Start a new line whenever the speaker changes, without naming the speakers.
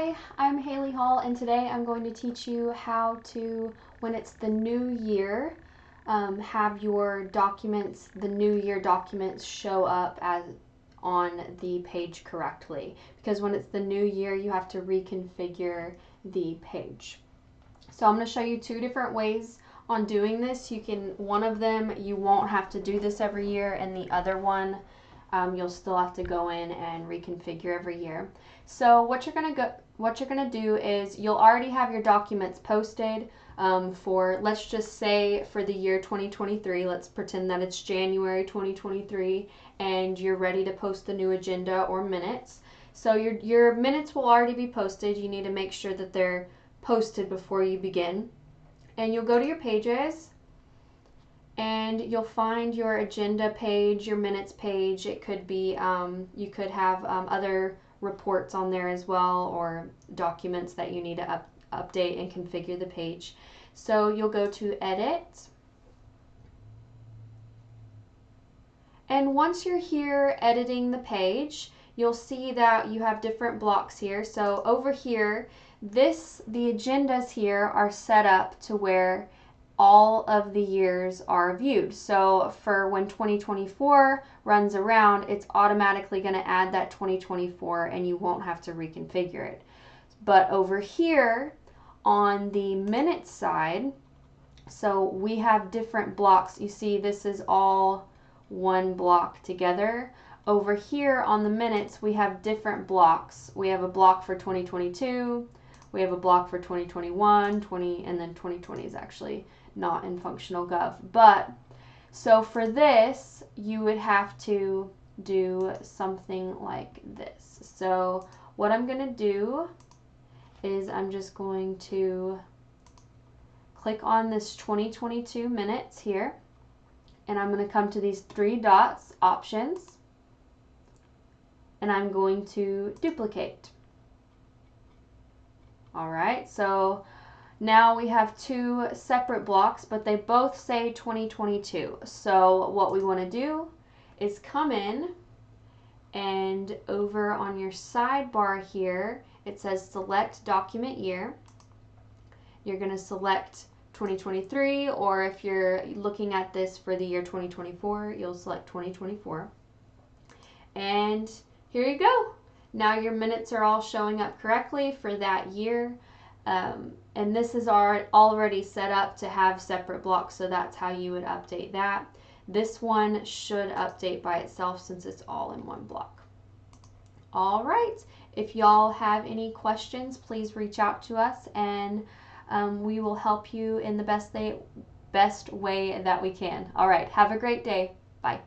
Hi, I'm Haley Hall, and today I'm going to teach you how to, when it's the new year, have your documents, the new year documents, show up as on the page correctly. Because when it's the new year, you have to reconfigure the page. So I'm going to show you two different ways on doing this. One of them, you won't have to do this every year, and the other one, you'll still have to go in and reconfigure every year. So what you're gonna do is you'll already have your documents posted for, let's just say, for the year 2023. Let's pretend that it's January 2023 and you're ready to post the new agenda or minutes. So your minutes will already be posted. You need to make sure that they're posted before you begin. And you'll go to your pages and you'll find your agenda page, your minutes page. It could be, you could have other reports on there as well, or documents that you need to update and configure the page. So you'll go to Edit. And once you're here editing the page, you'll see that you have different blocks here. So over here, the agendas here are set up to where all of the years are viewed. So for when 2024 runs around, it's automatically going to add that 2024 and you won't have to reconfigure it. But over here on the minutes side, so we have different blocks. You see, this is all one block together. Over here on the minutes, we have different blocks. We have a block for 2022, we have a block for 2021, and then 2020 is actually not in functional gov. But so for this, you would have to do something like this. So what I'm going to do is I'm just going to click on this 2022 minutes here, and I'm going to come to these three dots, options, and I'm going to duplicate. All right, so now we have two separate blocks, but they both say 2022. So what we want to do is come in, and over on your sidebar here, it says select document year. You're going to select 2023, or if you're looking at this for the year 2024, you'll select 2024. And here you go. Now your minutes are all showing up correctly for that year. And this is already set up to have separate blocks, so that's how you would update that. This one should update by itself since it's all in one block. All right, if y'all have any questions, please reach out to us, and we will help you in the best way that we can. All right, have a great day. Bye.